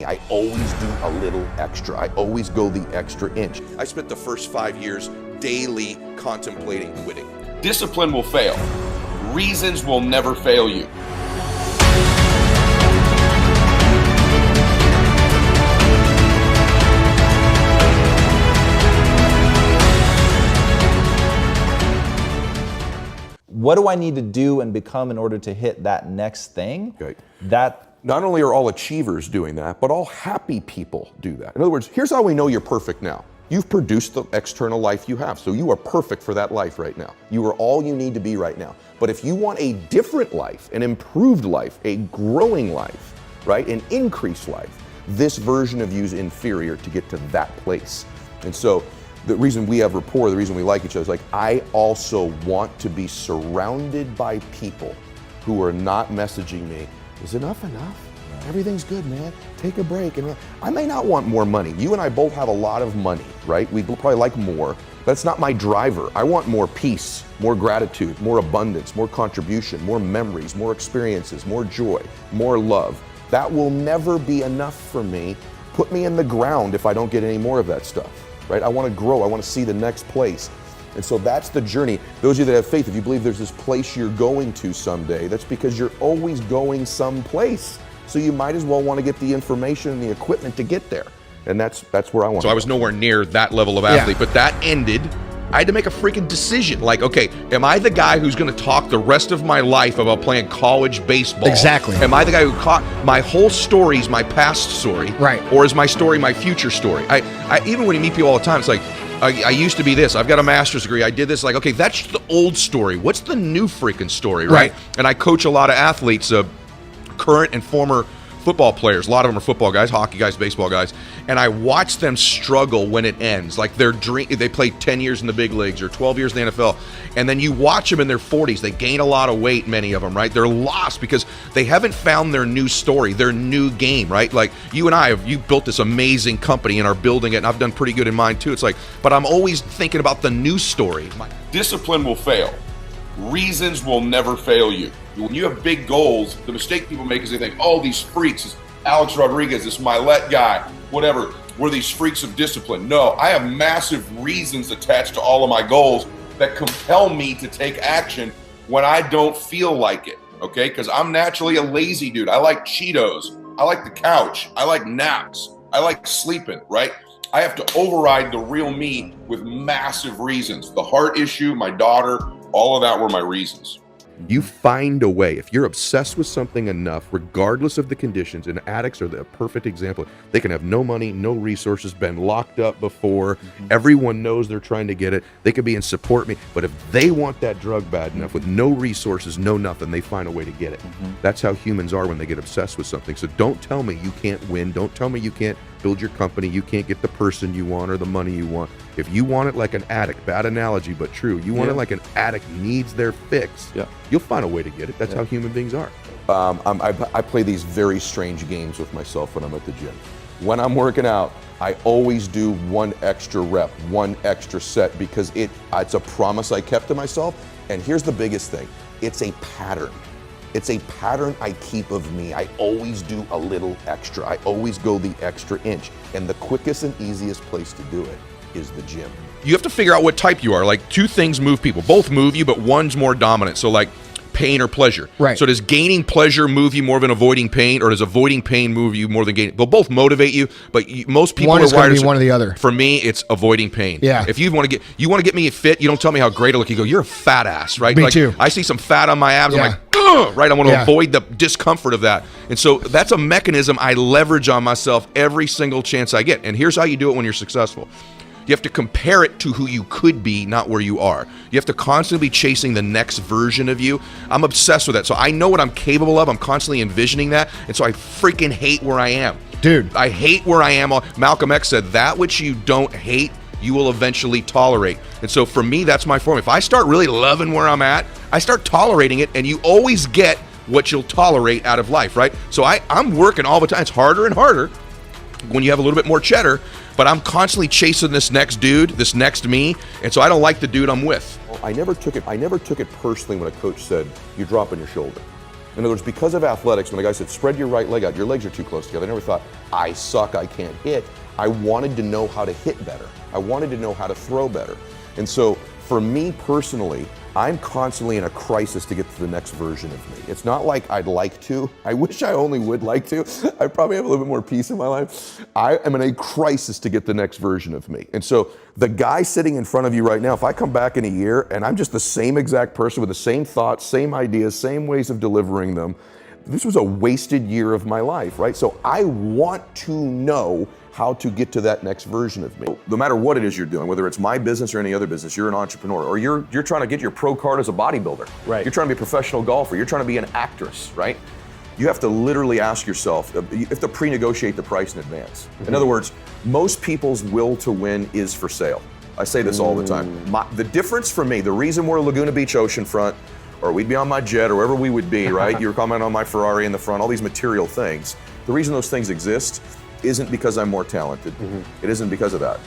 I always do a little extra. I always go the extra inch. I spent the first 5 years daily contemplating quitting. Discipline will fail. Reasons will never fail you. What do I need to do and become in order to hit that next thing? Okay. That Not only are all achievers doing that, but all happy people do that. In other words, here's how we know you're perfect now. You've produced the external life you have, so you are perfect for that life right now. You are all you need to be right now. But if you want a different life, an improved life, a growing life, right, an increased life, this version of you is inferior to get to that place. And so the reason we have rapport, the reason we like each other is like, I also want to be surrounded by people who are not messaging me, is enough enough? Everything's good, man. Take a break. And I may not want more money. You and I both have a lot of money, right? We probably like more. That's not my driver. I want more peace, more gratitude, more abundance, more contribution, more memories, more experiences, more joy, more love. That will never be enough for me. Put me in the ground if I don't get any more of that stuff, right? I want to grow. I want to see the next place. And so that's the journey. Those of you that have faith, if you believe there's this place you're going to someday, that's because you're always going someplace. So you might as well want to get the information and the equipment to get there. And that's where I want to So I was nowhere near that level of athlete, but that ended. I had to make a freaking decision. Like, okay, am I the guy who's going to talk the rest of my life about playing college baseball? Exactly. Am I the guy who caught my whole story is my past story? Right. Or is my story my future story? I even when you meet people all the time, it's like, I used to be this. I've got a master's degree. I did this. Like, okay, that's the old story. What's the new freaking story, right? And I coach a lot of athletes, current and former football players. A lot of them are football guys, hockey guys, baseball guys, and I watch them struggle when it ends. Like their dream, they played 10 years in the big leagues or 12 years in the NFL, and then you watch them in their 40s. They gain a lot of weight, many of them, right? They're lost because they haven't found their new story, their new game, right? Like you and I, you built this amazing company and are building it, and I've done pretty good in mine too. It's like, but I'm always thinking about the new story. Discipline will fail. Reasons will never fail you. When you have big goals, the mistake people make is they think, oh, these freaks, this Alex Rodriguez, this Mylett guy, whatever, we're these freaks of discipline. No, I have massive reasons attached to all of my goals that compel me to take action when I don't feel like it, okay? Because I'm naturally a lazy dude. I like Cheetos. I like the couch. I like naps. I like sleeping, right? I have to override the real me with massive reasons. The heart issue, my daughter, all of that were my reasons. You find a way. If you're obsessed with something enough, regardless of the conditions, and addicts are the perfect example. They can have no money, no resources, been locked up before. Everyone knows they're trying to get it. They could be in support me, but if they want that drug bad enough with no resources, no nothing, they find a way to get it. That's how humans are when they get obsessed with something. So don't tell me you can't win. Don't tell me you can't build your company. You can't get the person you want or the money you want. If you want it like an addict, bad analogy, but true, you want it like an addict needs their fix, you'll find a way to get it. That's how human beings are. I play these very strange games with myself when I'm at the gym. When I'm working out, I always do one extra rep, one extra set, because it's a promise I kept to myself. And here's the biggest thing. It's a pattern. It's a pattern I keep of me. I always do a little extra. I always go the extra inch. And the quickest and easiest place to do it is the gym. You have to figure out what type you are. Like two things move people. Both move you, but one's more dominant. So like pain or pleasure. Right. So does gaining pleasure move you more than avoiding pain, or does avoiding pain move you more than gaining? They'll both motivate you, but most people one are is going wired to be one or the other. For me, it's avoiding pain. Yeah. If you want to get me fit, you don't tell me how great I look. You go, you're a fat ass, right? Me like, too. I see some fat on my abs. Yeah. I'm like, ugh, right? I want to avoid the discomfort of that. And so that's a mechanism I leverage on myself every single chance I get. And here's how you do it when you're successful. You have to compare it to who you could be, not where you are. You have to constantly be chasing the next version of you. I'm obsessed with that. So I know what I'm capable of. I'm constantly envisioning that. And so I freaking hate where I am. Dude. I hate where I am. Malcolm X said, that which you don't hate, you will eventually tolerate. And so for me, that's my form. If I start really loving where I'm at, I start tolerating it, and you always get what you'll tolerate out of life, right? So I'm working all the time. It's harder and harder when you have a little bit more cheddar, but I'm constantly chasing this next dude, this next me, and so I don't like the dude I'm with. I never took it personally when a coach said, you're dropping your shoulder. In other words, because of athletics, when the guy said, spread your right leg out, your legs are too close together, I never thought, I suck, I can't hit. I wanted to know how to hit better. I wanted to know how to throw better. And so for me personally, I'm constantly in a crisis to get to the next version of me. It's not like I'd like to. I wish I only would like to. I probably have a little bit more peace in my life. I am in a crisis to get the next version of me. And so the guy sitting in front of you right now, if I come back in a year and I'm just the same exact person with the same thoughts, same ideas, same ways of delivering them, this was a wasted year of my life, right? So I want to know how to get to that next version of me. No matter what it is you're doing, whether it's my business or any other business, you're an entrepreneur, or you're trying to get your pro card as a bodybuilder. Right. You're trying to be a professional golfer. You're trying to be an actress, right? You have to literally ask yourself, you have to pre-negotiate the price in advance. Mm-hmm. In other words, most people's will to win is for sale. I say this all the time. The difference for me, the reason we're Laguna Beach oceanfront, or we'd be on my jet, or wherever we would be, right? You were commenting on my Ferrari in the front, all these material things. The reason those things exist isn't because I'm more talented. Mm-hmm. It isn't because of that.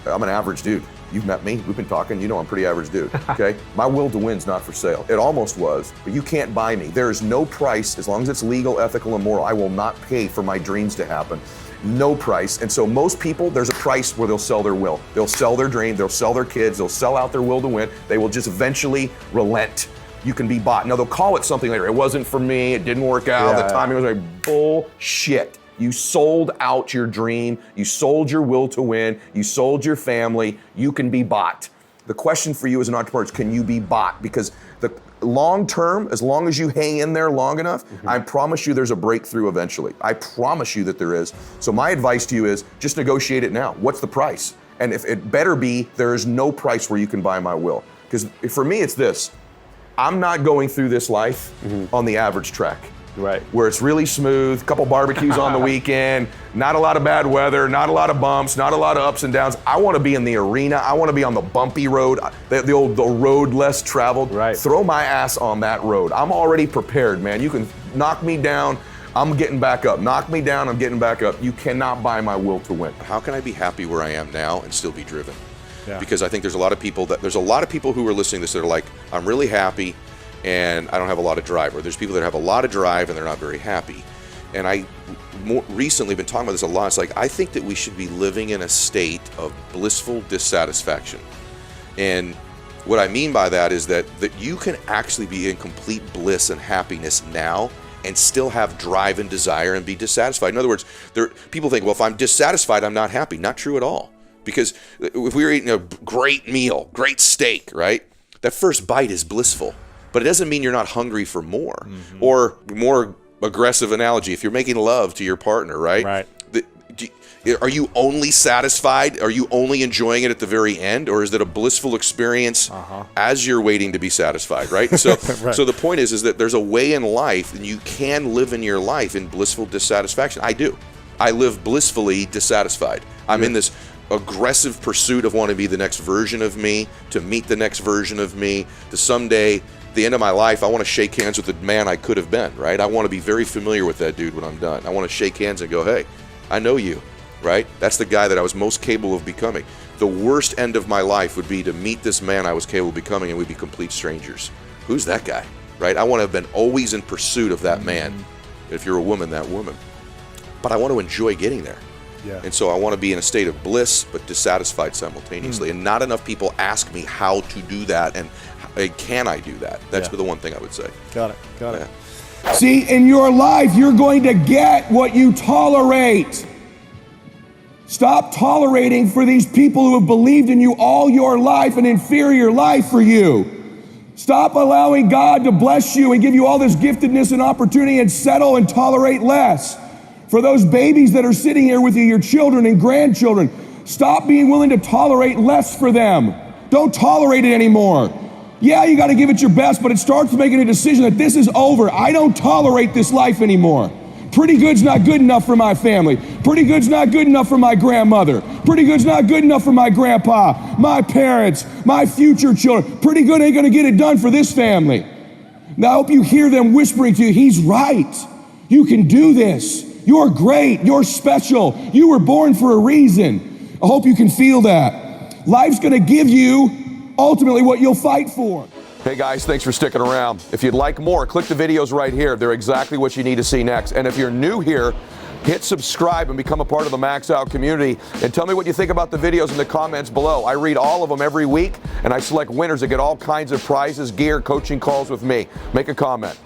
I'm an average dude. You've met me, we've been talking, you know I'm a pretty average dude, okay? My will to win's not for sale. It almost was, but you can't buy me. There is no price, as long as it's legal, ethical, and moral, I will not pay for my dreams to happen. No price. And so most people, there's a price where they'll sell their will. They'll sell their dream, they'll sell their kids, they'll sell out their will to win. They will just eventually relent. You can be bought. Now they'll call it something later. It wasn't for me, it didn't work out, the timing was like bullshit. You sold out your dream, you sold your will to win, you sold your family, you can be bought. The question for you as an entrepreneur is, can you be bought? Because the long term, as long as you hang in there long enough, I promise you there's a breakthrough eventually. I promise you that there is. So my advice to you is, just negotiate it now. What's the price? And if it better be, there is no price where you can buy my will. Because for me, it's this. I'm not going through this life on the average track. Right. Where it's really smooth, couple barbecues on the weekend, not a lot of bad weather, not a lot of bumps, not a lot of ups and downs. I want to be in the arena. I want to be on the bumpy road, the road less traveled. Right. Throw my ass on that road. I'm already prepared, man. You can knock me down, I'm getting back up. Knock me down, I'm getting back up. You cannot buy my will to win. How can I be happy where I am now and still be driven? Yeah. Because I think there's a lot of people who are listening to this that are like, I'm really happy and I don't have a lot of drive. Or there's people that have a lot of drive and they're not very happy. And I more recently been talking about this a lot. It's like, I think that we should be living in a state of blissful dissatisfaction. And what I mean by that is that you can actually be in complete bliss and happiness now and still have drive and desire and be dissatisfied. In other words, people think, well, if I'm dissatisfied, I'm not happy. Not true at all. Because if we were eating a great meal, great steak, right? That first bite is blissful. But it doesn't mean you're not hungry for more. Mm-hmm. Or more aggressive analogy, if you're making love to your partner, right? Right. Are you only satisfied? Are you only enjoying it at the very end? Or is it a blissful experience as you're waiting to be satisfied, right? So, right. So the point is that there's a way in life, and you can live in your life in blissful dissatisfaction. I do. I live blissfully dissatisfied. I'm in this aggressive pursuit of wanting to be the next version of me, to meet the next version of me, to someday, the end of my life, I want to shake hands with the man I could have been, right? I want to be very familiar with that dude when I'm done. I want to shake hands and go, hey, I know you, right? That's the guy that I was most capable of becoming. The worst end of my life would be to meet this man I was capable of becoming and we'd be complete strangers. Who's that guy, right? I want to have been always in pursuit of that man. If you're a woman, that woman. But I want to enjoy getting there. Yeah. And so I want to be in a state of bliss, but dissatisfied simultaneously. And not enough people ask me how to do that and can I do that? That's the one thing I would say. Got it. See, in your life, you're going to get what you tolerate. Stop tolerating for these people who have believed in you all your life, an inferior life for you. Stop allowing God to bless you and give you all this giftedness and opportunity and settle and tolerate less. For those babies that are sitting here with you, your children and grandchildren, stop being willing to tolerate less for them. Don't tolerate it anymore. Yeah, you got to give it your best, but it starts making a decision that this is over. I don't tolerate this life anymore. Pretty good's not good enough for my family. Pretty good's not good enough for my grandmother. Pretty good's not good enough for my grandpa, my parents, my future children. Pretty good ain't going to get it done for this family. Now, I hope you hear them whispering to you, he's right. You can do this. You're great. You're special. You were born for a reason. I hope you can feel that. Life's going to give you ultimately what you'll fight for. Hey guys, thanks for sticking around. If you'd like more, click the videos right here. They're exactly what you need to see next. And if you're new here, hit subscribe and become a part of the Max Out community. And tell me what you think about the videos in the comments below. I read all of them every week, and I select winners that get all kinds of prizes, gear, coaching calls with me. Make a comment.